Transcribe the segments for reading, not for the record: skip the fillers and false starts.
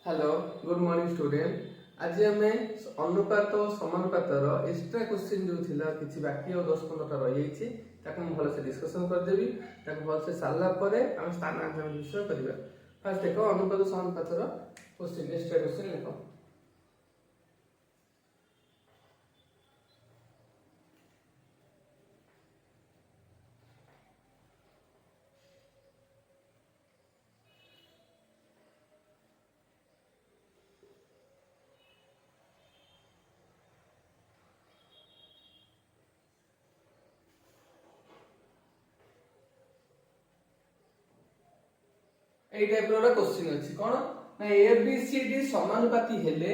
Hello good morning student. आज आम अनुपात और समानुपातर एक्सट्रा क्वेश्चन जो थिला किछि बाकी और 10-15टा रही जाइछि ताको हम भलसे डिस्कशन कर देबी। ताको भलसे सारला परे हम स्थानांतरण विषय करबा। फर्स्ट देखो अनुपात समानुपातर क्वेश्चन एक्स्ट्रा क्वेश्चन देखो। এই টাইপর क्वेश्चन अछि कोन ना ए बी सी डी समानुपाती हेले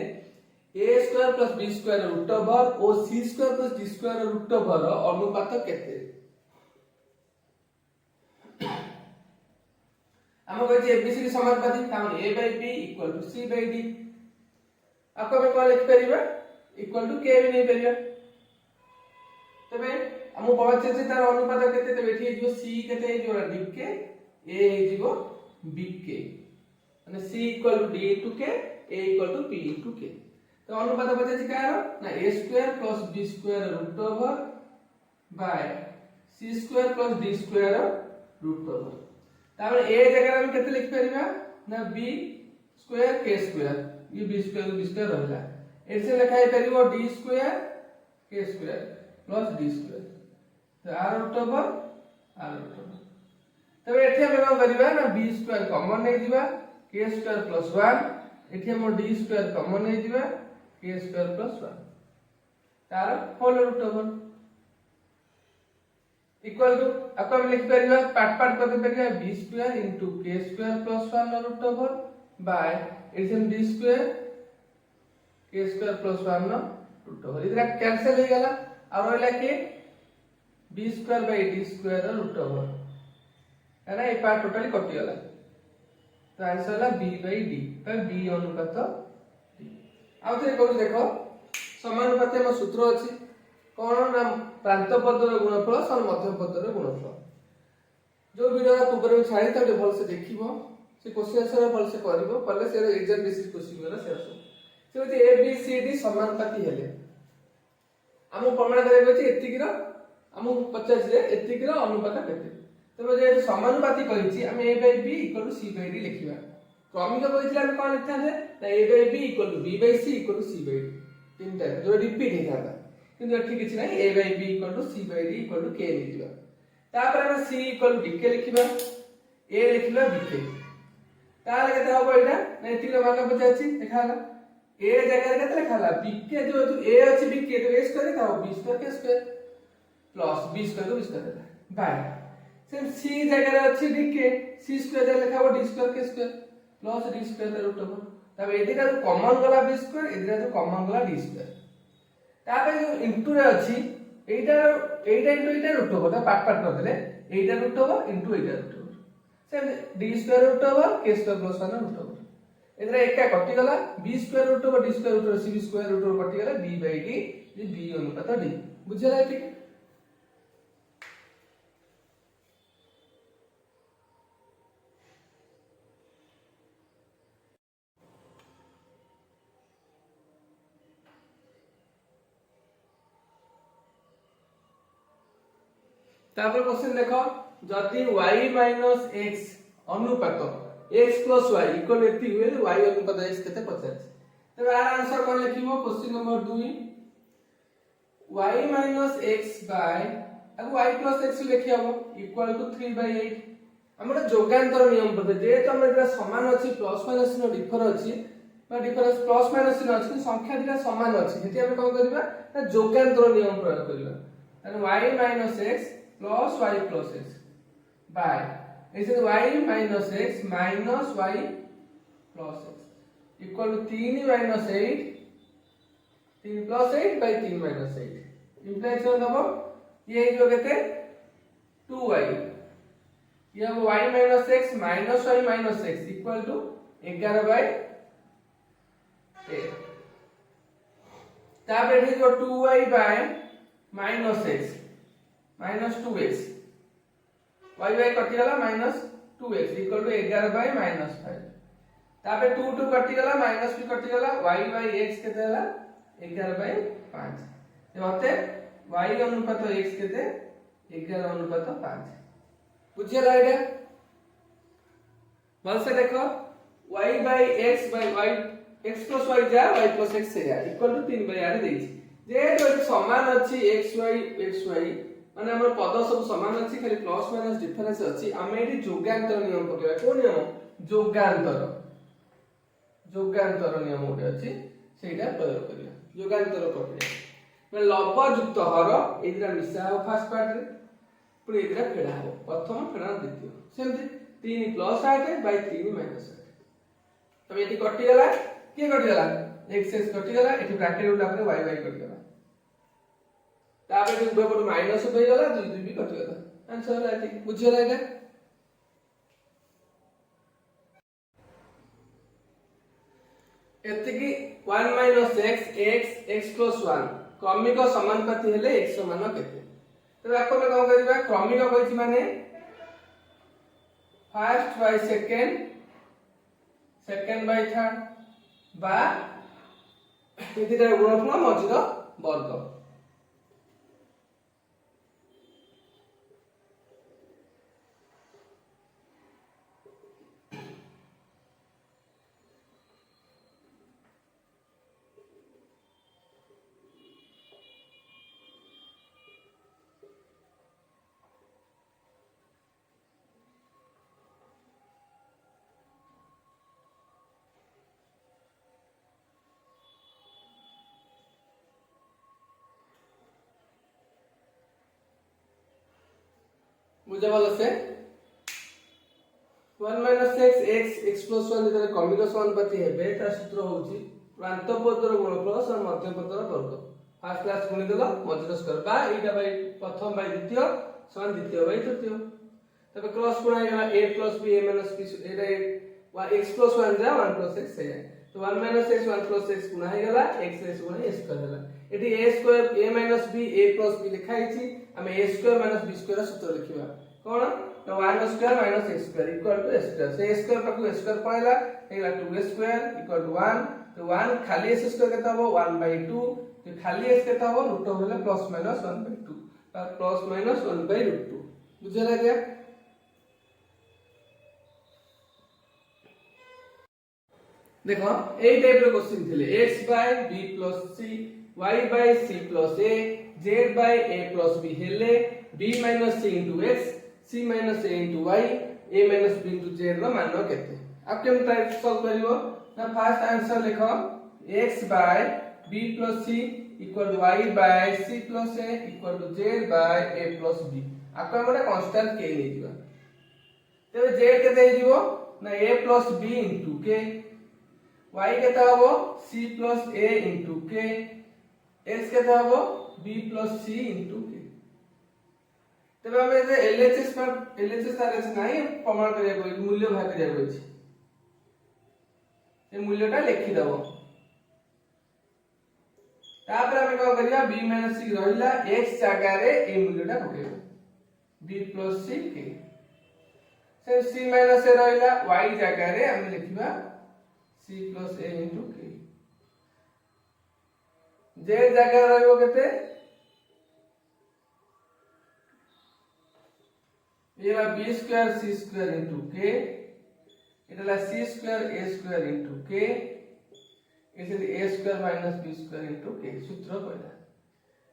a square plus b square root over और c square plus d square root over अनुपात केते हम कहै ए बी सी डी समानुपाती ताम a by b equal to c by d आपको हम कोन लिख परिबा इक्वल टू k भी नहीं परिबा तबे हम पहुंचे जे तार अनुपात केते तबे एठी जो c केते जो d के a जीवो bk মানে c equal to d into k a equal to p into k तो अनुपात बचे कार ना a square plus b square root over by c square plus d square root over तापर a जगह हम केते लिख परिबा ना b स्क्वायर k स्क्वायर ये b स्क्वायर रहला ऐसे लिखाई परिबो d square k square plus d square तो r root over r root over तबे एठी हम कम करबा ना b स्क्वायर कॉमन नै दिबा k स्क्वायर प्लस 1 एठी हम d स्क्वायर कॉमन नै दिबा k स्क्वायर प्लस 1 तार whole root over equal to अब हम लिख परिबा पार्ट कर परिबा b square into k square plus 1 root over by एठी हम d square k square plus 1 root over इधर कैंसिल हो गेला और रहला के b square by d square root over है ना ये पार्ट टोटली कटि गला तो आंसर होला b by d तो b अनुपात d आउ थे कहू देखो समानुपात हम सूत्र अछि कोन ना प्रांत पदर गुणफल और मध्य पदर गुणफल जो वीडियो ऊपर में छाड़ी तबे भल से देखिबो से क्वेश्चन आंसर भल से करबो पहले से एग्जाम बेसिस क्वेश्चन वाला से से होती a b c d समानुपाती हेले हम प्रमाण करे अछि एतिक रो हम 50 रे एतिक रो अनुपात केते तबे जे समानुपाती कहिछि हम a by b = c by d लिखिबा क्रमिक कहिछि हम कोन लिखता है ना a by b = b by c = c by d तीनटा जो रिपीट हे जाता किंतु एठी किछि नै a by b = c by d = k लिखिबा तापर हम c = dk लिखिबा a लिखिबा bk तार केते होबो एटा नै एठी मान पचाछि देखाला a जगह केते लिखाला bk जो a अछि bk तो a स्क्वायर का b square k square plus b square को b square by same c जगह अछि dk c स्क्वायर लिखाबो d square k square plus d square root over तब एदिका जो कॉमन गला b स्क्वायर एदिका जो कॉमन गला d स्क्वायर तापर जो इनटू रे अछि एटा इनटू एटा रूट ओवर ता पार्ट कर देले एटा रूट ओवर इनटू एटा root over same d square root over k square plus 1 root over एदरा एका कटि गला b square root over d square root over c square root over कटि गला d by d J b अनुपात d बुझला ठीक तापर क्वेश्चन देखो जदि y - x अनुपात x + y = एति हुए y अनुपात x केते पचाछ तबे आ आंसर कोन लिखिबो question number 2 y - x by अब y + x लिखिबो = 3/8 हमर जोगांतर नियम पते जे तो हमर समान अछि प्लस माइनस नो डिफर अछि बा डिफरेंस प्लस माइनस नो अछि संख्या दिला समान अछि हेति हम कोन करबा ना जोगांतर नियम प्रयोग करबा तने y - x plus y plus x by ऐसे y minus x minus y plus x equal to 3 minus 8 3 plus 8 by 3 minus 8 implies कर दबो ये जो कहते 2y ये अब y minus x minus y minus x equal to 11 by 8 तापर ये जो 2y by minus x minus 2x y by कटि गला minus 2x equal to 11 by minus 5 तापर 2 2 कटि गला माइनस भी कटि गला y बाय x केते हला 11/5 ए होते y अनुपात x केते 11/5 बुझियला एटा भल से देखो y by x by y x plus y जा y plus x से जा इक्वल टू 3/8 देछि जे समान अछि xy माने हमर पद सब समान अछि खाली प्लस माइनस डिफरेंस अछि हम एठी जोगांतर नियम पकेबा को नियम जोगांतर नियम उडे अछि सेटा प्रयोग करिया जोगांतर प्रक्रिया माने लव युक्त हर एदिरा मिसा हो फर्स्ट पार्ट रे पुनी एदिरा फेडा हो प्रथम फेडा द्वितीय सेमति 3 प्लस 8 बाय 3 माइनस 8 तबे एठी कटि गला के कटि गला x x कटि गला एठी ब्रैकेट उला पर y y कटि गला तापर जो ऊपर माइनस हो गला 2 2 भी कटि गला आंसर है ठीक बुझियला एटा एते की 1 minus x x x plus 1 क्रमिक समानुपाती हेले x समान केते तो आको में कोन करिबा क्रमिक होइछि माने first by second second by third बा एतिरा गुणफल मझिर वर्ग बुझे भल से 1 minus x x x plus 1 जेतरे क्रमिक समानुपाती हेबे ता सूत्र होउची प्रांत पदर गुणफल और मध्य पदर वर्ग फर्स्ट क्लास गुणी देलो मझिर स्क्वायर बा एटा बाय प्रथम बाय द्वितीय समान द्वितीय बाय तृतीय तबे क्रॉस गुणा हेला a plus b a minus b Etah x plus 1 जा 1 plus x है तो 1 minus x 1 plus x गुणा हे गेला x s गुणा a स्क्वायर हेला एटी a स्क्वायर a minus b a plus b लिखा हिची हम a square minus b square सूत्र लिखिबा कोन तो 1 square minus x square equal to a square से a स्क्वायर पाकू a स्क्वायर पळला हेला 2a स्क्वायर इक्वल टू 1 तो 1 खाली s स्क्वायर केता हो 1/2 तो खाली s केता हो रूट होले प्लस माइनस 1/2 और प्लस माइनस 1/2 बुझला क्या देखो ए टाइप रो क्वेश्चन थिले x by b plus c y by c plus a z by a plus b हेले b minus c into x c minus a into y a minus b into z रो मान केते आप केम type solve करिवो ना first answer लिखो x by b plus c equal to y by c plus a equal to z by a plus b आपका मोटा कांस्टेंट k नै दिबा तबे z केते हे दिबो ना a plus b into k y केता हबो c plus a into k x केता हबो b plus c into k तबे हम जे LHS पर LHS तारे से नाही प्रमाण करिया कोइ मूल्य भाग करिया कोइ छी ए मूल्यटा लिखि दबो तापर हम को करिया b c रहिला x जगह रे ए मूल्यटा पकेबो b plus c k से c a रहिला y जगह रे हम लिखिबा c plus a into k z जगह रहइबो केते ये ला b square c square into k इतला c square a square into k इसे a square minus b square into k सूत्र पड़ला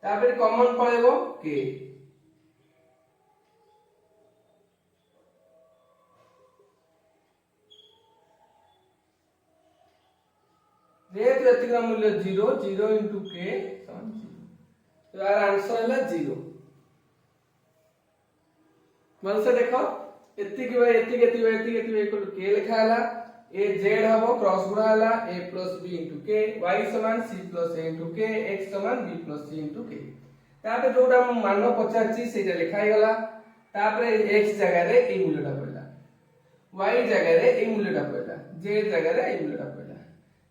तापर कॉमन पळेबो k जेत एतिका मूल्य 0 0 into k समान 0 तो यार आंसर हैला 0 मन से देखो एतिकी बाय एतिकी इक्वल टू k लिखा हला a z हबो क्रॉस गुणा हला a plus b into k y समान c plus a into k x समान b plus c into k तापर जोटा मान पचाची सेटा लिखा हे गला तापर x जगह रे ए मूल्यटा पड़ला y जगह रे ए मूल्यटा पड़ला z जगह रे ए मूल्यटा पड़ला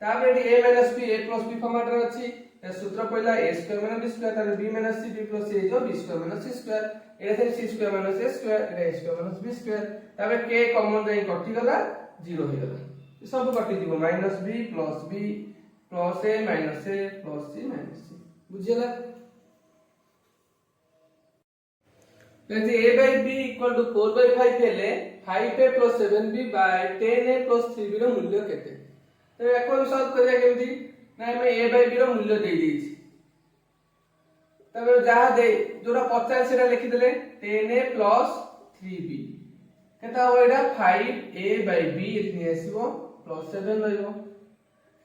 तापर a minus b a plus b format रे अछि सूत्र पहला a square minus b square तार b minus c b plus a जो b square minus c square ए से c square minus a square ए स्क्वायर माइनस b स्क्वायर तबे k कॉमन रे कटि गला 0 हो गला सब कटि जीवो -b plus b plus a minus a plus c minus c बुझियला। लेकिन a by b equal to 4 by 5 हेले 5a plus 7b by 10a plus 3b रो मूल्य केते। तो एको सॉल्व करिया केमती ना हम a by b रो मूल्य दे देछि। तबे जहा दे जोरा 50 सेटा लिखि देले 10a plus 3b केता हो एटा 5a by b इतनी आसीबो प्लस 7 रहइबो।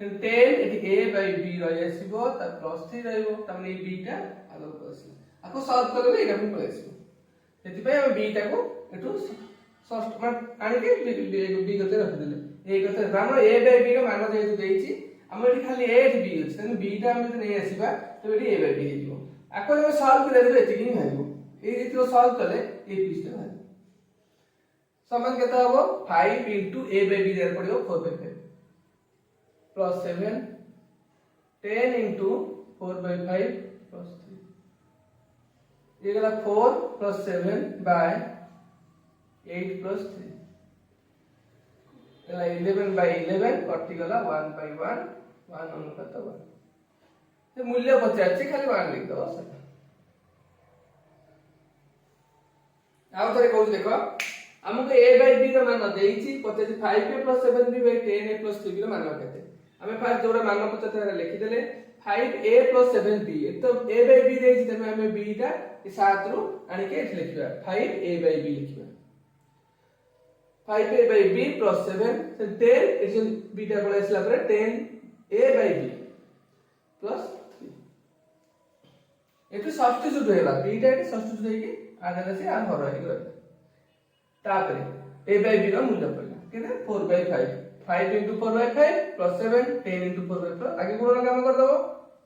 10 एटी a by b रहि आसीबो त प्लस 3 रहइबो त माने b टा आलो पसिबो। आको सॉल्व करबे एटा भी पळेसिबो। सेति पे हम b टा को एटू षष्ठ मान आनि के b गते रखि देले। ए गते राम a by b रो मान जेतु देइछि हम एटी खाली a एटी b अछि तने b टा हम जते नै आसीबा त एटी a by b हेजिबो। आको हम सॉल्व करे देबे एति कि हेजिबो। ए रीति सॉल्व करले ए पीस टा हेजिबो। समान केता हबो 5 into a by b देर पड़ियो 4 by 5 plus 7 10 into 4 by 5 plus 3 ये गला 4 plus 7 by 8 plus 3 गला 11 by 11 कटि गला 1 by 1 1 अनुपात 1 ते मूल्य पचाछि खाली 1 लिख दो सर। आउ थरे कहू देखो हमको a by b रो मान देइछि पचाछि 5a plus 7b by 10a plus 3b रो मान केते। हमें फास्ट जोड़ा मान पचाछि लिखि देले 5a plus 7b तो a by b देइछि तमे हमें b टा 7 रो आनि के एठ लिखिबा 5a by b लिखिबा 5a by b plus 7 तो 10 इजन b टा पळे आसला परे 10a by b plus 3 एतु सब्स्टिट्यूट हेला b टा एठी सब्स्टिट्यूट हेकी आगे से आ घर हेगी रहला। तापरे a by b रो मूल्य पड़ला केते 4 by 5 5 into 4 by 5 plus 7 10 into 4 by 4 आगे गुणन काम कर दबो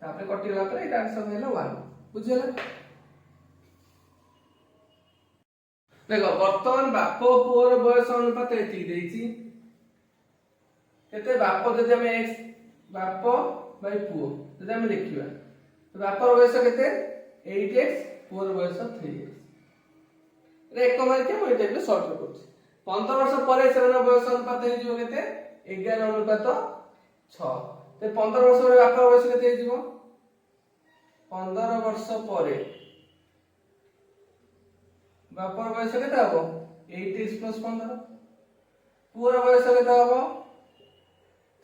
तापरे कटि गला परे एटा आंसर हेला 1 बुझियला। देखो वर्तमान बाप पुओर बयस अनुपात एति देइछि केते बाप जदि हम x बाप बाय पुओ जदि हम देखिबा तो बापर बयस केते 8x पुओर बयस 3x रे एक मार के मोइ टाइप सॉल्व करछ 15 वर्ष परे सेना बयस अनुपात हे जिवो केते 11 अनुपात 6 ते 15 वर्ष परे बापर बयस केते हे जिवो 15 वर्ष परे बापर बयस केते हबो 8x plus 15 पुओर बयस केते हबो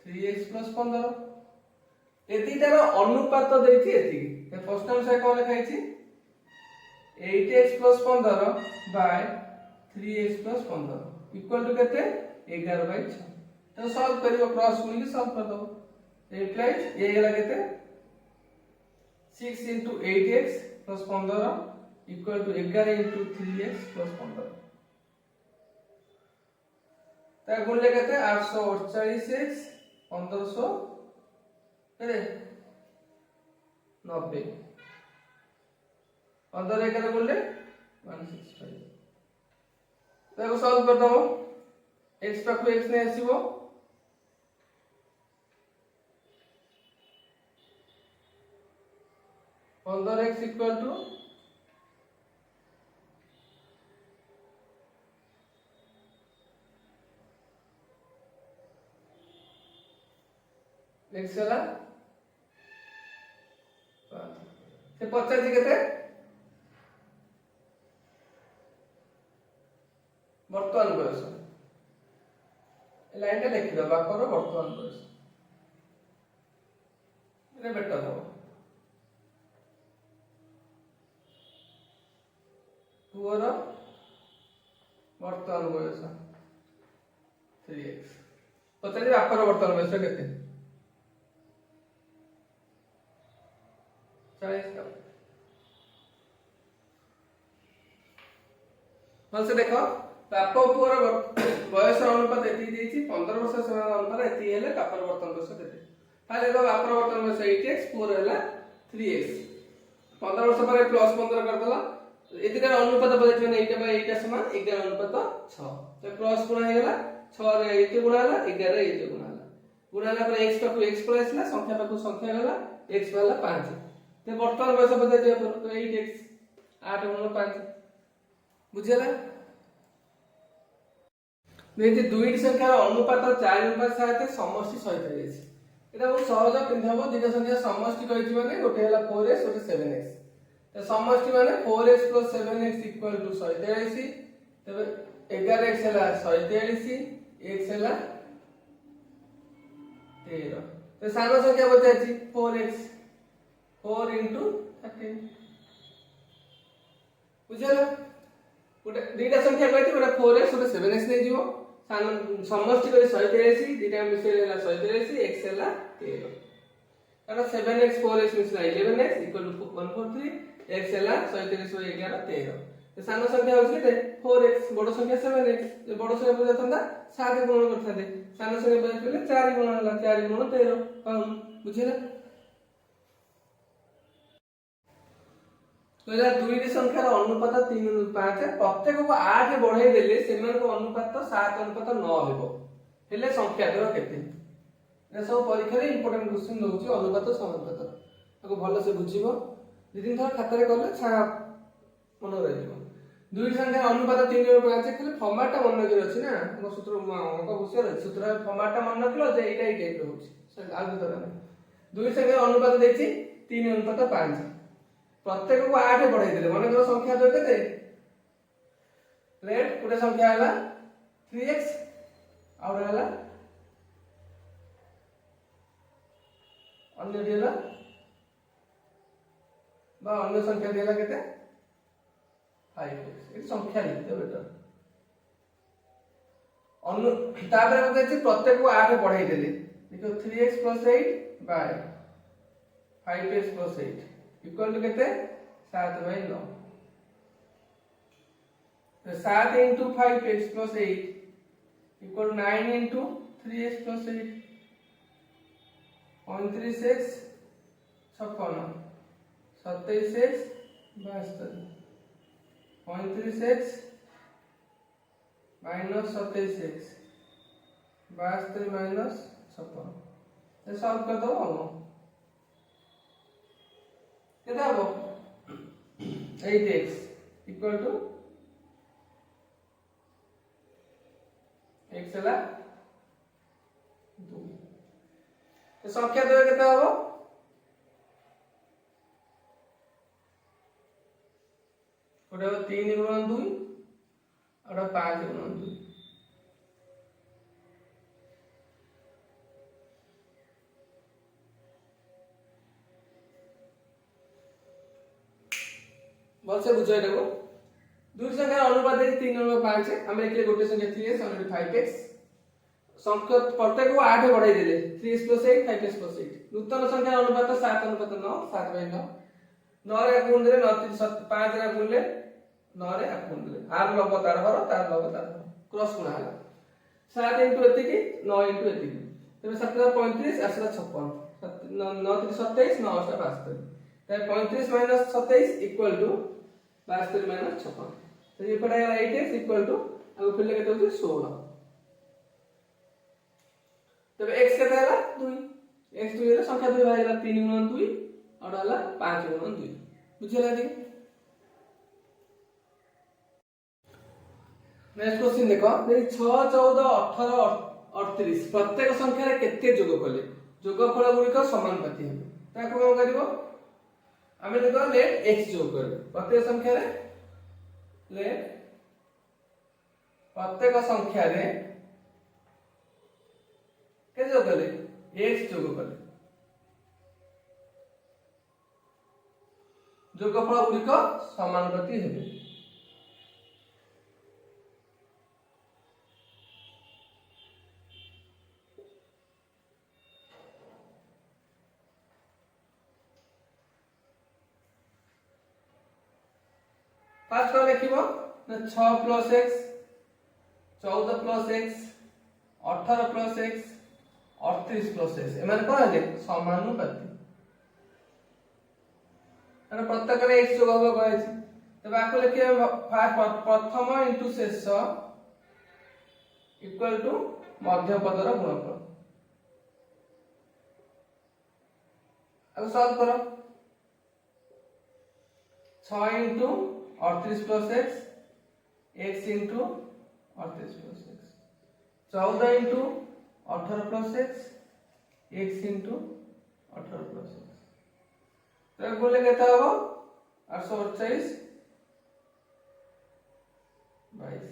3x plus 15 एतिटार अनुपात देइछि एति ते फर्स्ट टाइम से कोन लिखाइछि 8x plus 15 by 3x plus 15 equal to केते 11 by 6 तो सॉल्व करियो क्रॉस गुणी के सॉल्व कर दो 8 प्लस ये गेला केते 6 into 8x plus 15 equal to 11 into 3x plus 15 ता गुणले केते 848x 1500 केते 90 15 11 बोलले 165 तो सॉल्व कर दो x पाखु x ने आसीबो 15x equal to x ହେଲା से 50 केते वर्तमान बयस लाइन टा लिखि दो बापर वर्तमान बयस एने बेटर हो पुअर वर्तमान बयस 3x पचारि बापर वर्तमान बयस केते 40 का भल से देखो बाप पुअर बयस अनुपात एति देछि 15 वर्ष समान अनुपात एति हेले बापर वर्तमान बयस केते ताले तो बापर वर्तमान बयस 8x पुअर हैला 3x 15 वर्ष पर प्लस 15 कर दला एतिका अनुपात बदलछि माने एटा बाय एटा समान 11 अनुपात 6 तो प्लस गुणा हे गेला 6 रे एति गुणा होला 11 रे एति गुणा होला गुणा होला पर x पाखु x पळेसला संख्या पाखु संख्या गेला x वाला 5 ते वर्तमान बयस बदलछि पर तो 8x 8 गुणा 5 बुझियला देखिए दुईटी संख्यार अनुपात 4:7 समष्टि 47 এটা বহুত সহজ কেমতি হবো দুইটা সংখ্যা সমষ্টি কইছি মানে গোটে হলা 4x গোটে 7x তো সমষ্টি মানে 4x + 7x = 47 তবে 11x হলা 47 x হলা 13 তো সানো সংখ্যা বচাছি 4x 4 * 13 বুঝলা গোটে দুইটা সংখ্যা কইছি গোটে 4x গোটে 7x নেই ଯିବ समष्टि করে 47 দুইটা মিশে হলা 47 x হলা 13 কারণ 7x 4x মিশলা 11x = 143 x হলা 47 / 11 13 তো সানো সংখ্যা হচ্ছে কেতে 4x বড় সংখ্যা 7x যে বড় সংখ্যা বুঝাতন্দা 7 গুণ করতে সানো সংখ্যা বুঝাইলে 4 গুণ হলা 4 গুণ 13 পাউন বুঝিলা তোলা দুইটি সংখ্যার অনুপাত 3:5 প্রত্যেকକୁ 8 বঢ়াই দেলে সেମାନଙ୍କ অনুপাত 7:9 ହେବ ହେଲେ ସଂଖ୍ୟାଟିର କେତେ ଏ ସବୁ ପରୀକ୍ଷାରେ ଇମ୍ପୋର୍ଟାଣ୍ଟ क्वेश्चन ଦଉଛି ଅନୁପାତ ସମାନୁପାତ ତାକୁ ଭଲ ସେ ବୁଝିବ ଦୁଇ ତିନି ଥର ଖାତାରେ କଲେ ମନେ ରହିଯିବ ଦୁଇଟି ସଂଖ୍ୟାର ଅନୁପାତ 3:5 ଖାଲି ଫର୍ମାଟଟା ମନେ ରଖିବାର ଅଛି ନା ଆମ ସୂତ୍ର ଅଙ୍କ ବୁଝିବାର ଅଛି ସୂତ୍ର ଫର୍ମାଟଟା ମନେ ରଖିଲ ଯେ ଏଇଟା ଏଇ ଟାଇପର ହେଉଛି ଆଉ ଭିତରେ ଦୁଇଟି ସଂଖ୍ୟାର ଅନୁପାତ ଦେଇଛି 3:5 प्रत्येक को 8 बढ़ाई देले माने को संख्या दो केते लेट गोटे संख्या हला 3x और हला अन्य दिला बा अन्य संख्या दिला केते 5x ये संख्या लिखते बेटा अन्य तापर कहते प्रत्येक को 8 बढ़ाई देले देखो 3x + 8 bye 5x + 8 equal to कितने 7/9 तो 7 * 5x + 8 equal 9 * 3x + 8 29x 56 27x 72 35x - 27x 72 - 56 ये सॉल्व कर दो हम केता हो 8x इक्वल टू x हला 2 तो संख्या दो केता हो गोटे 3 × 2 और 5 × 2 बहुत से बुझाई देबो दुई संख्या अनुपात देखि 3:5 हम लिखले गोटे संख्या 3x और 5x संख्या प्रत्येक को 8 बढ़ाई देले 3x + 8 5x + 8 नूतन संख्या अनुपात 7:9 7/9 9 रे गुण देले 9 3 5 रे गुण ले 9 रे गुण देले आर लब तार हर तार लब तार क्रॉस गुण हला 7 * एतिकी 9 * एतिकी तबे 7 * 35 आसला 56 9 3 27 9 8 72 तब 35 - 27 इक्वल टू 72 - 56 तो ये पड़ा 8x इक्वल टू अब फिर लेके तो 16 तब x केते हला 2 x 2 रे संख्या 2 भाई हला 3 × 2 और हला 5 × 2 बुझला दी नेक्स्ट क्वेश्चन देखो 6 14 18 38 प्रत्येक संख्या रे केते जोग कले जोगफल गुडी को समानुपाती हेबे ताको कोन करिवो हमें देखो लेट x जोग करबे प्रत्येक संख्या रे लेट प्रत्येक संख्या रे के जोग कले x जोग कले जोगफल गुडी को समानुपाती हेबे फर्स्ट को लिखिबो 6 + x 14 + x 18 + x 38 + x एमन कोन हेले समानुपाती अरे प्रत्येक रे x जोग हो कहै छी तब आको लिखिबो फर्स्ट प्रथम * शेष इक्वल टू मध्य पदर गुणफल अब सॉल्व करो 6 * 38 + x x * 38 + x 14 into 18 plus x into 18 plus x तो बोले केता हो 848 22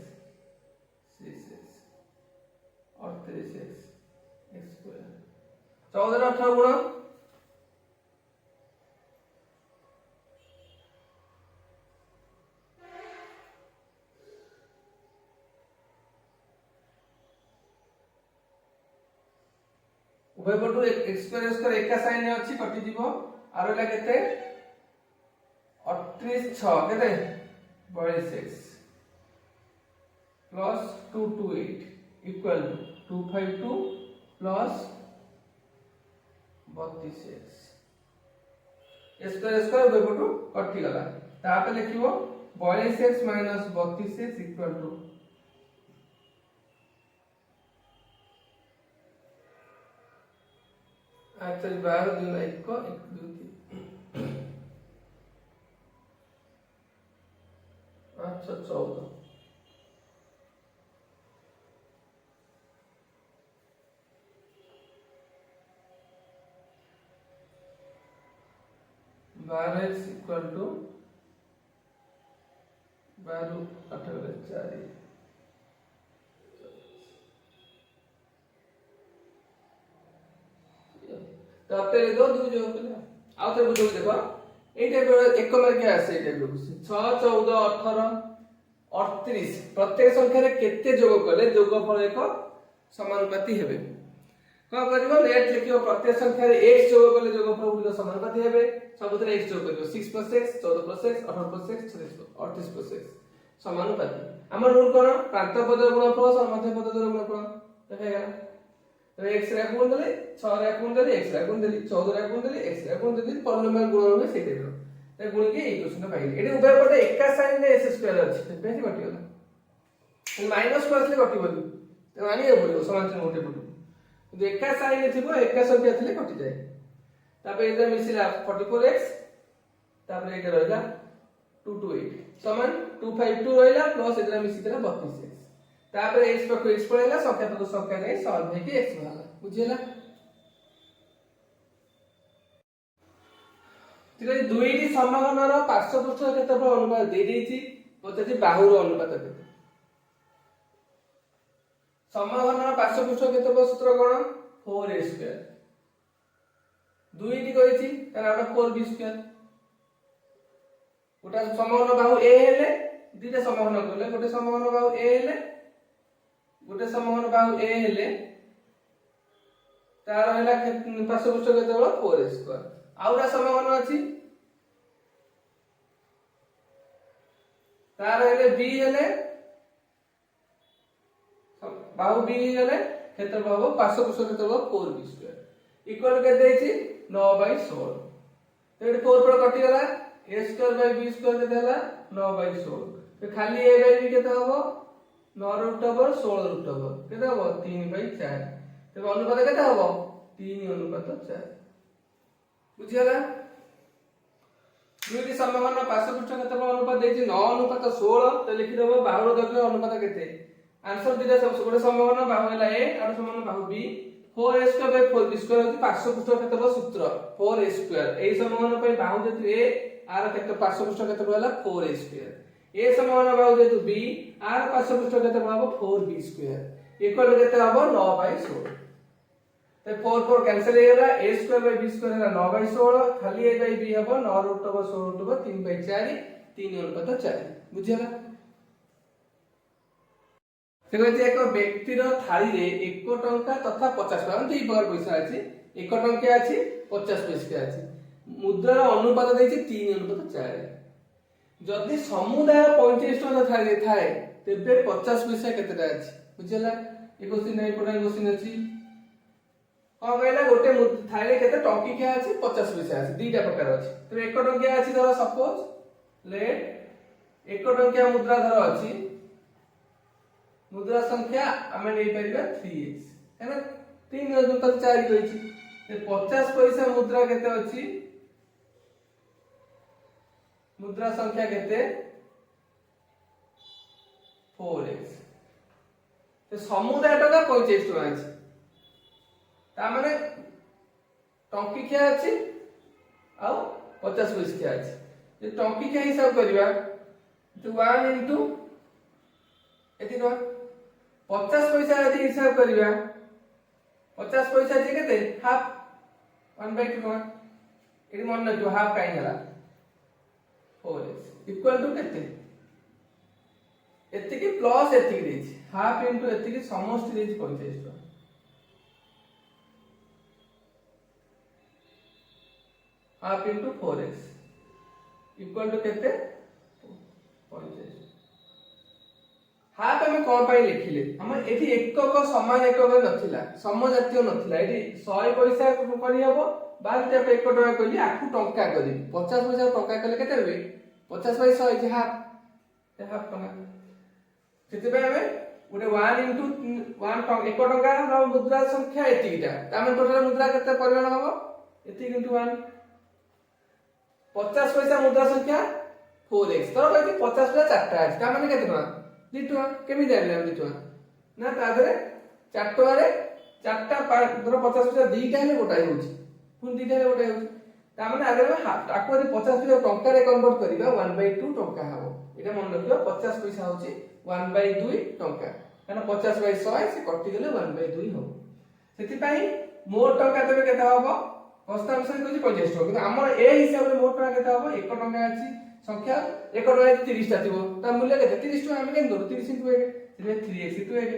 6x और 3x x स्क्वायर 14 18 गुणा उभय पटु x स्क्वायर एका साइन में अछि कटि जीवो आरो ला केते 38 6 केते 42x plus 228 equal to 252 plus 32x square उभय पटु कटि गला तापर लिखिबो 42x minus 32x equal to अच्छा 12 दिन 1 को 1 2 3 अच्छा 14 12x इक्वल टू 12 18 4 तो अब तेरे दो दो जो कर आओ तेरे बुझो देखो এই টাইপের এক মার্কে আছে এই টাইপের কোশ্চেন 6 14 18 38 প্রত্যেক সংখ্যারে কেতে যোগ করলে যোগফল এক সমানুপাতি হবে কোন করিব লেট লিখিও প্রত্যেক সংখ্যারে x যোগ করলে যোগফল গুলো সমানুপাতি হবে সবুতরে x যোগ করিব 6 x 14 x 18 x 38 x সমানুপাতি আমার রুল কোন প্রান্ত পদের গুণফল সমমধ্য পদের গুণফল দেখা গেল तो x रे गुण देले 6 रे गुण देले x रे गुण देले 14 रे गुण देले x रे गुण देले पॉलिनोमियल गुण होवे सेते दो ते गुण के इक्वेशन पाइले एटी उभय पटे एका साइन रे s स्क्वायर अछि बेसी कटि गला माइनस को असले कटि बोली तो मानि बोलियो समान चिन्ह उठे पटु কিন্তু एका साइन रे थिबो एका संख्या थिले कटि जाय तापर एटा मिसिला 44x तापर एटा रहला 228 समान 252 रहला प्लस एटा मिसितला 32x तापर x पर x पड़ेला संख्या पर संख्या नहीं सॉल्व है कि x वाला बुझिएला ठीक है दुईटी समघनर पार्श्वपृष्ठ क्षेत्रफल अनुपात दे देछि पछति बाहुर अनुपात केते समघनर पार्श्वपृष्ठ क्षेत्रफल सूत्र कोन 4a स्क्वायर दुईटी कहिछि तार आउट 4b स्क्वायर गोटा समघन बाहु a हेले दुईटा समघन करले गोटे समघन बाहु a हेले गोटे समघन बाहु a हेले तार हैला पार्श्वपृष्ठ क्षेत्रफल 4a स्क्वायर आउरा समघन अछि तार हेले b हेले बाहु b हेले क्षेत्रफल हो पार्श्वपृष्ठ क्षेत्रफल 4b स्क्वायर इक्वल के देछि 9/16 तो एटी 4 पर कटि गला a square by b square के देला 9/16 तो खाली a बाय b केते होबो 9 रूट ओवर 16 रूट ओवर केते होबो 3/4 तो अनुपात केते होबो 3:4 बुझियला दुईटी समघन पार्श्वपृष्ठ क्षेत्रफल अनुपात देछि 9:16 तो लिखि देबो बाहुर दৈর্ঘ্য अनुपात केते आंसर दिला सब गोटे समघन बाहु हैला a और समघन बाहु b 4a square by 4b square होती पार्श्वपृष्ठ क्षेत्रफल सूत्र 4a स्क्वायर एई समघन पई बाहु जेतु a आर क्षेत्र पार्श्वपृष्ठ क्षेत्रफल हैला 4a square a समघन Bahu जेतु b are पार्श्वपृष्ठ क्षेत्रफल हबो 4b स्क्वायर इक्वल केते हबो 9/16 तो 4 4 कैंसिल हो गला a square by b square हैला 9/16 खाली a बाय b हबो 9 रूट ओवर 16 रूट ओवर 3/4 3:4 बुझियला देखो एक व्यक्तिर थाली रे 1 टंका तथा 50 पैसा दुई प्रकार पैसा अछि 1 टंका अछि 50 पैसा अछि मुद्रार अनुपात दैछि 3:4 जदि समुदाय 35 टंका थाली रे थाए तेबे 50 पैसा केतेटा अछि बुझियला ए क्वेश्चन नै पडा क्वेश्चन अछि कोन कहला गोटे थाली केते टंकी के अछि 50 पैसा अछि दुईटा प्रकार अछि तो 1 टंका अछि धर सपोज लेट 1 टंका मुद्रा धर अछि मुद्रा संख्या हमें नहीं परिबा 3x है ना 3:4 कहिछि 50 पैसा मुद्रा केते अछि मुद्रा संख्या केते 4x तो समुदाय टका 45 टका अछि ता माने टंकी क्या अछि आ 50 पैसा क्या अछि जे टंकी के हिसाब करबा तो 1 into एति न 50 पैसा यदि हिसाब करबा 50 पैसा जे केते हाफ 1/2 टका एटी मन न हाफ काई हला 4x इक्वल टू केते एतिकी प्लस एतिकी देछि हाफ इनटू एतिकी समस्त देछि 45 टका half into 4x equal to केते 45 हाफ हम कोन पाई लिखिले हम एठी एकक समान एकक नथिला समजातीय नथिला एठी 100 पैसा करी हबो बाद जे 1 टका कहली आखु टंका करी 50 पैसा टंका कले केते होबे 50 बाय 100 जे हाफ टंका सेते बे हमें गोटे 1 into 1 टंका 1 टंका रो मुद्रा संख्या एतिकीटा तामे टोटल मुद्रा केते परिमाण हबो एतिक into 1 50 पैसा मुद्रा संख्या 4x तो कहती 50 पैसा चारटा अछि ता माने केते टका 2 टका केमि जानिले हम 2 टका ना ता धरे 4 टका रे चारटा धरो 50 पैसा दीटा हेले गोटाई होछि पुन दीटा हेले गोटाई होछि ता माने आगे में हाफ ताको यदि 50 पैसा टंका रे कन्वर्ट करिबा 1/2 टंका हबो एटा मन रखियो 50 पैसा होछि 1/2 टंका काना 50 बाय 100 से कटि गेले 1/2 हो सेति पई मोर टंका तबे केता हबो हस्तांश कहछि 50 टका किंतु हमर ए हिसाब रे मोर टंका केता हबो 1 टंका अछि संख्या 1 टका 30 टा थिबो ता मूल्य केते 30 टका हम केन करू 30 into 1 से 3x into 1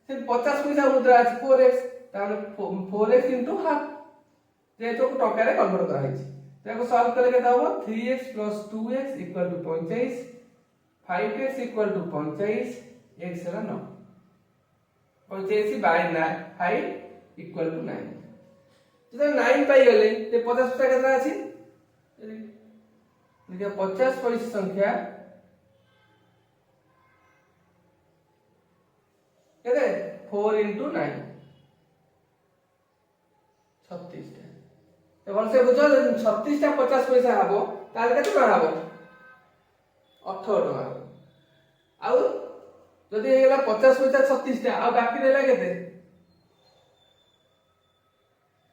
से 50 पैसा मुद्रा अछि 4x ता 4x into हाफ जे तो टका रे कन्वर्ट करा हिछि ताको सॉल्व करे केता हबो 3x + 2x = 45 5x = 45 x ହେଲା 9 45 by 9 5 = 9 जब 9 पाई गले ते 50 पैसा केतना अछि देखिए 50 पैसा संख्या केते 4 into 9 36 टा तो भलसे बुझो 36 टा 50 पैसा हबो ताले केते टका हबो 18 टका आउ जदि हेला 50 पैसा 36 टा आ बाकी रहला केते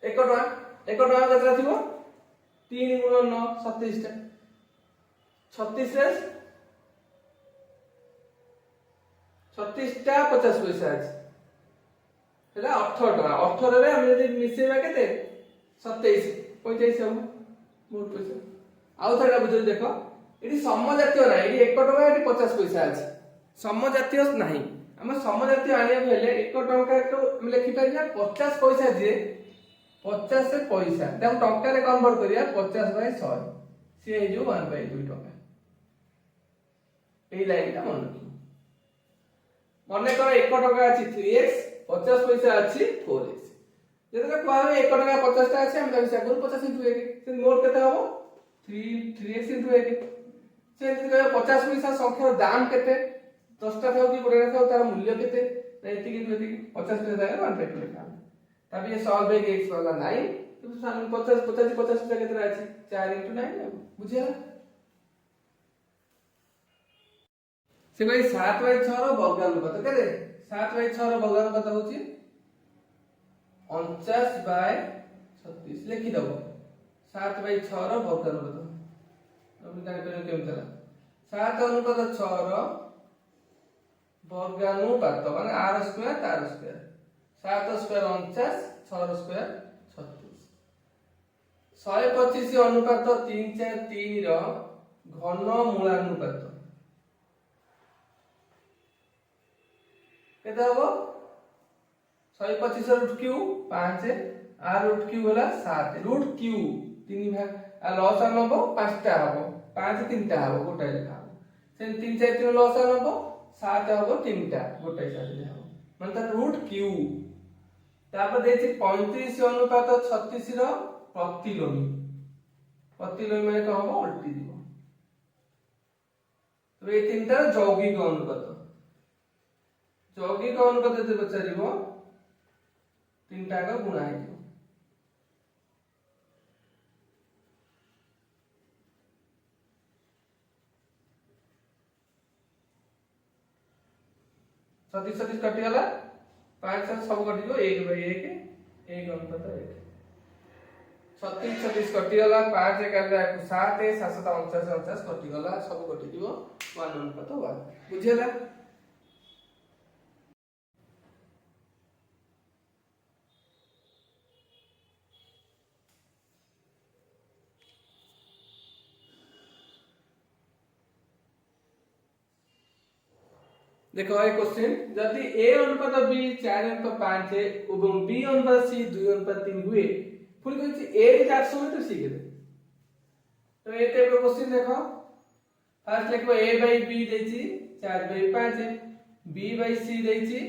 1 टका 1 टका केतरा थिबो 3 × 9 27 टा 36 रे 36 टा 50 पैसा अछि हेला 18 टका 18 रे हम यदि मिसेबा केते 27 45 हम मोर पैसा आउ थोड़ा बुझो देखो एटी समजातीय ना एटी 1 टका एटी 50 पैसा अछि समजातीय नाही हम समजातीय आनिया हेले 1 टका तो हम लिखि परिया 50 पैसा जे 50 से पैसा तम टका रे कन्वर्ट करिया 50 बाय 100 से हे जो 1/2 टका एई लाइन ता मन मने कर 1 टका अछि 3x 50 पैसा अछि 4x जेतका कहबे 1 टका 50 टा अछि हम दाबी से 50 into 1 से मोर केते हबो 3x into 1 से जदि कहबे 50 पैसा संख्या दाम केते 10 टा थाउ कि 20 टा थाउ तार मूल्य केते एति कि 50 पैसा जागा 1/2 लिखा तब ये सॉल्व बाय x वाला 9 तो 50 50 50 पैसा केते अछि 4 into 9 बुझिया से भाई 7/6 रो वर्गानुपात केते 7/6 रो वर्गानुपात होची 49/36 लिखि दबो 7/6 रो वर्गानुपात हम जानि पे केम चला 7/6 रो वर्गानुपात माने r² तार स्क्वायर 7² 49 6² 36 125 अनुपात 3/4 3 रो घन मूलानुपात केते हबो 125 root Q 5 r root Q होला 7 रूट क्यू 3 भाग आ लॉस नबो 5 टा हबो 5 3 टा हबो गोटाय लेखा से 3 4 3 लॉस नबो 7 हबो 3 टा गोटाय साथ ले हबो मतलब रूट क्यू तापर देछि 35 अनुपात 36 रो प्रतिलोमी माने कह हबो उल्टी दिबो तो ए तीनटा यौगिक अनुपात यौगिक अनुपात जदि पचारिबो तीनटा का गुणा है 37 37 कटिगला 5 7 सब कटिगो 1/1 1 अनुपात 1 36 36 कटिगला 5 एकाले 7 7 7 49 49 कटिगला सब कटिदिबो 1 अनुपात 1 बुझियला। देखो ये क्वेश्चन जदि a अनुपात b 4 अनुपात 5 एवं b अनुपात c 2 अनुपात 3 हुए पुणी कहछि a 400 है तो c केते। तो ए टाइप रो क्वेश्चन देखो फर्स्ट लिखबो a बाय b देछि 4 बाय 5 b बाय c देछि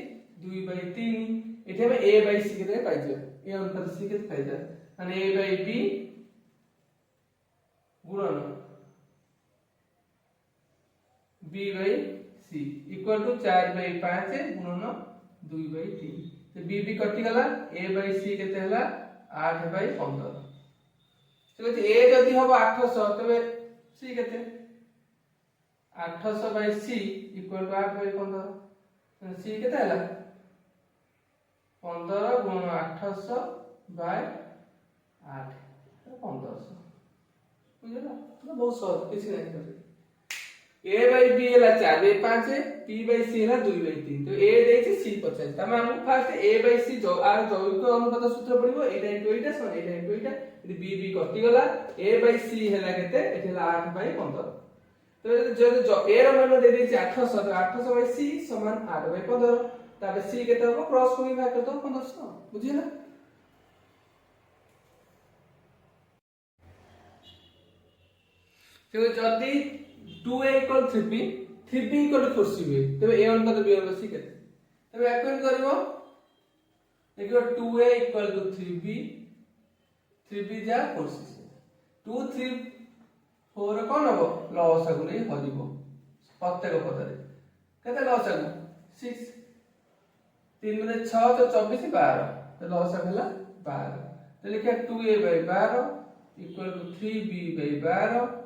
2 बाय 3 एठे में a बाय c केते पाइ जाय a अनुपात c केते पाइ जाय माने a बाय b गुणन b by c equal to 4 by 5 गुणन 2 बाय 3 तो b b कटि गला a बाय c केते हला 8 बाय 15 तो a जदि हो 800 तबे c केते 800 by c equal to 8 by 15 तो c केते हला 15 गुणन 800 बाय 8 1500 बुझला तो बहुत सहज किसी नहीं कर a by b ହେଲା 4 by 5 p by c ହେଲା 2 by 3 तो a ଦେଇଛି c 50 तमे हम फास्ट a by c जो आर जैविक अनुपात सूत्र पड़िबो एटा इनटू एटा समान एटा इनटू एटा यदि b b कटि गला a by c ହେଲା केते एठी ହେଲା 8 by 15 तो जो a ର मान दे ଦେଇଛି 800 तो 800 by c समान 8 by 15 ताबे c केते हो क्रॉस को भाग कर दो 1500 बुझिला। तो जदि 2a equal 3b 3b equal to 4c हुए तबे a अनुपात b अनुपात c केते तबे एक्वेट करबो देखो 2a equal to 3b 3b जा 4c 2 3 4 कोन हबो लॉस आगु नै हजिबो प्रत्येक पदरे केते लॉस आगु 6 3 में 6 तो 24 12 तो लॉस आगला 12 तो लिखा 2a by 12 equal to 3b by 12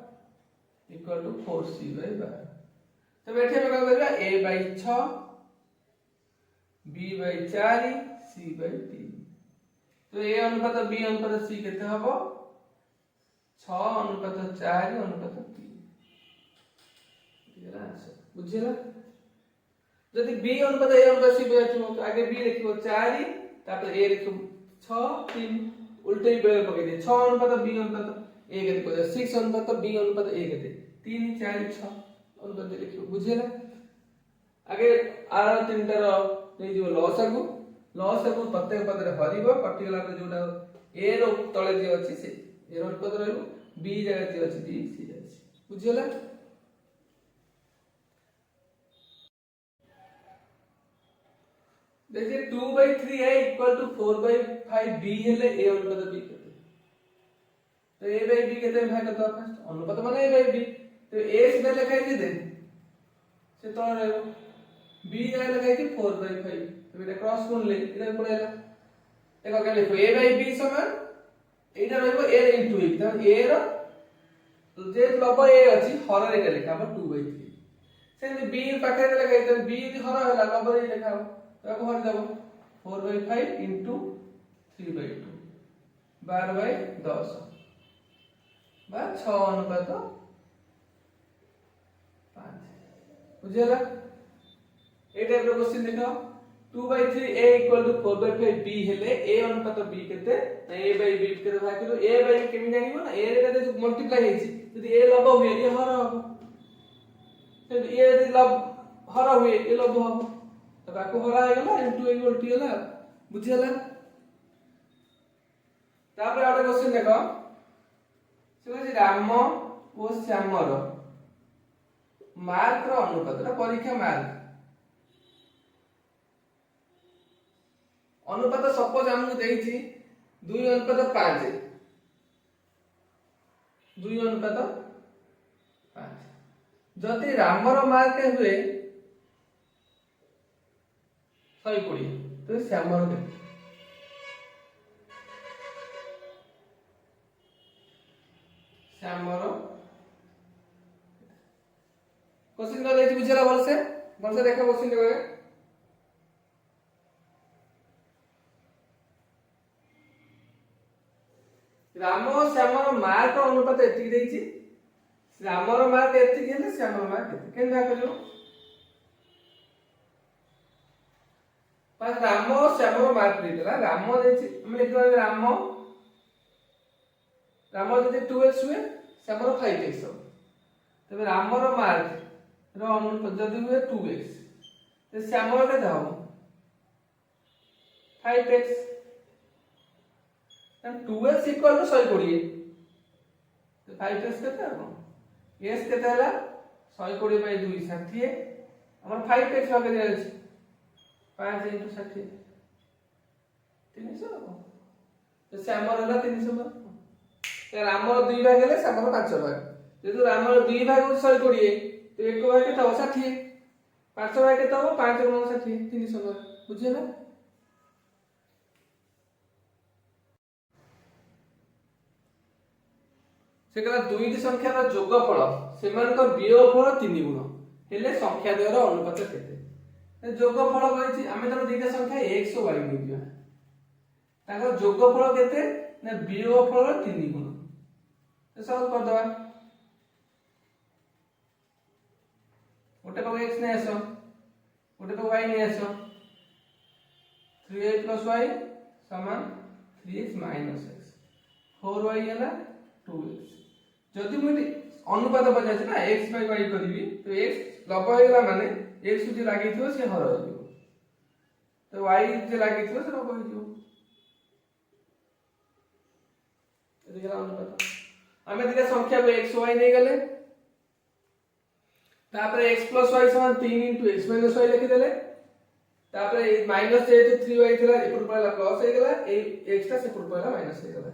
equal to 4c by 12 तो बैठे में क्या करेगा a by 6 b by 4 c by 3 तो a अनुपात b अनुपात c केते हबो 6 अनुपात 4 अनुपात 3 ये आंसर बुझिला। जदि b अनुपात a अनुपात c बाछिबो तो आगे b लिखिबो 4 तापर a लिखिबो 6 3 उल्टे बेल पके दे 6 अनुपात b अनुपात a केते को 6 अनुपात b अनुपात a केते 3 4 6 अनुपात लिखिबो बुझिला। आगे आर तीनटार नै जो लॉस आगु प्रत्येक पद रे हरिबो पर्टिकुलर जोटा a रो तळे जे अछि से a रो पद रहइबो b जगह जे अछि b c अछि बुझिला। देखिए 2/3a equal to 4/5b हेले a अनुपात b केते तो a by b केते भाग करतो फर्स्ट अनुपात माने a by b तो a सीधा लिखाई दे से तो रहबो b जगह लिखाई थी 4/5 तो एटा क्रॉस गुण ले इधर पड़ेला देखो क्या लिखो a by b समान एटा रहबो a into a तो a रो जे लब a अछि हर रे लिखाबो 2/3 से b पाखे लिखाई तो b यदि हर होला लब रे लिखाबो तो हर देबो 4/5 into 3/2 12/10 बा 6 अनुपात 5 बुझिला। ए टाइप रो क्वेश्चन देखो 2/3a equal to 4/5b हेले a अनुपात b केते a by b केते भाग करो a by b केमि जानिबो ना a रे जो मल्टीप्लाई हेछि यदि a लब हुए ये हर हबो तो a यदि लब हर हुए ए लब हबो तो बाको हरा हे गला इनटू a उल्टी गला बुझिला। तापर आरो क्वेश्चन देखो से राम ओ श्यामर मार्क रो अनुपात रा परीक्षा मार्क अनुपात सपोज हमको देइछि 2 अनुपात 5 2 अनुपात 5 जति रामर मार्क हुए 120 तो श्यामर के श्यामर क्वेश्चन का लेछि बुझला बोल से देखा क्वेश्चन देखो ମତେ ଏତିକି ଦେଇଛି, ରାମର ମାର୍କ ଏତିକି ହେଲେ ଶ୍ୟାମର ମାର୍କ ଏତିକି। କେମିତି ଭାଗ କରିବ? ରାମ ଓ ଶ୍ୟାମର ମାର୍କ ଦେଇଥିଲା। ରାମ ଦେଇଛି, ଆମେ ଲେଖିବା ରାମ ଯଦି 2x ହୁଏ, ଶ୍ୟାମର 5x ହବ। ତେବେ ରାମର ମାର୍କ ର ଅନୁପାତ ଯଦି ହୁଏ 2x, ତେବେ ଶ୍ୟାମର କେତେ ହବ? 5x। 2x equal to 120, 5x केते हबो? s केते हला 120 बाय 2 60, हमर 5x भाग दिया अछि 5 * 60 300 हबो। तो श्यामर हला 300 भाग, तो रामर 2 भाग हेले श्यामर 5 भाग। जेतु रामर 2 भाग 120, तो 1 भाग केते हबो 60, 5 भाग केते हबो 5 * 60 300 भाग। बुझियला? से कहला दुईटी संख्यार जोगफल सेमानकर वियोगफल 3 गुण हेले संख्या द्वयर अनुपात केते? जोगफल कहिछि आमे तर दुईटा संख्या x और y नेबिया, ताकर जोगफल केते ना वियोगफल 3 गुण। तो सॉल्व कर दवा, गोटे पाक x ने आसो, गोटे पाक y ने आसो, 3x + y = 3x - x, 4y हला 2x। जदि मुझे अनुपात पचास ना x by y करी, तो x लब होगा माने x जो लगी थी से हर हो, तो y जो लगी थी से लब हो। अनुपात आम दिटा संख्या को x y नहीं गले, x + y = 3 * x - y लिखिदेले, minus जेहेतु 3y थिला एपुट पळला प्लस हे गेला, ए x टा सेपुट पळला माइनस हे गेला।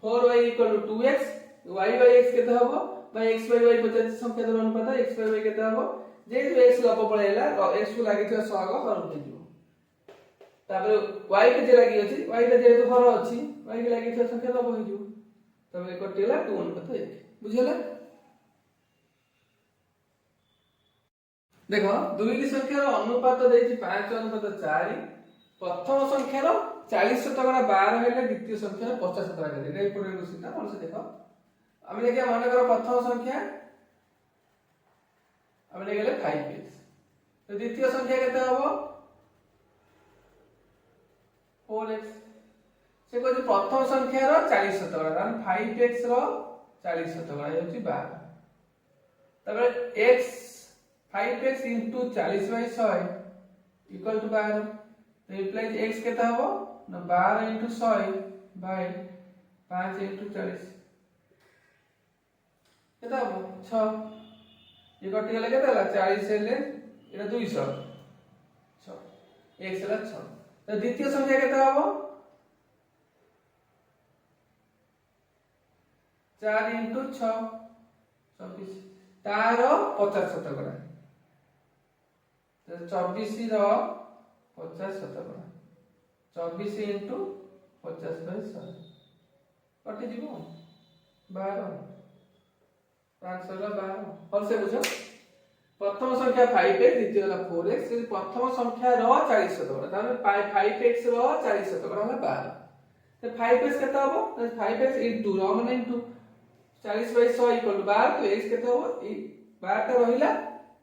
4y = 2x, y by x केते हबो बाय x by y 50 संख्या द्वारा अनुपात x by y केते हबो, जेहेतु x लप पळेला x को लागि थियो सहग हर हो जिवो। तापर y के जे लागि अछि, y टा जेहेतु हर अछि, y के लागि थियो संख्या लप हो जिवो, तब एक कटिला 2:1। बुझियला? देखो दुईटी संख्यार अनुपात देछि 5:4, प्रथम संख्यार 40% 12 हेले द्वितीय संख्यार 50% केते? नै इम्पोर्टेंट क्वेश्चन मन से देखो। आमे देखिया मन करो प्रथम संख्या आमे लेगले 5x, तो द्वितीय संख्या केते हबो 4x। से कहै प्रथम संख्यार 40%, तान 5x रो 40% होछि 12। तबे x 5x * 40/100 = 12, तो इम्प्लाइज x केते हबो ना 12 * 100/5 * 40 केते हबो 6। ये कटि गेले केते हला 40 हेले एटा 200 6, x हला 6। तो द्वितीय संख्या केते हबो 4 * 6 24, तार 50%, तो 24 रो 50%, 24 * 50/100 कटि जीवो 12, 500 रो 12। और से बुझो प्रथम संख्या 5x, द्वितीय हला 4x, से प्रथम संख्या रो 40%, तामे 5x रो 40% हला 12। तो 5x केते हबो 5x * रो माने * 40/100 = 12, तो x केते हबो ई 12 टा रहिला,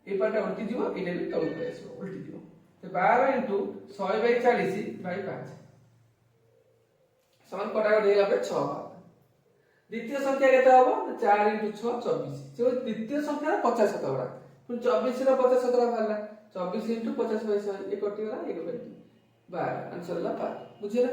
ए पाटा उल्टी जीवो, इले भी तळु पय आसो उल्टी जीवो। तो 12 * 100/40/5 समान कटा देला पे 6 भाग। द्वितीय संख्या केते हबो 4 * 6 24, से द्वितीय संख्या 50%, पुन 24 रो 50% भाला 24 * 50/100 ए कटि गला 1/12, आंसर ला 5। बुझिला?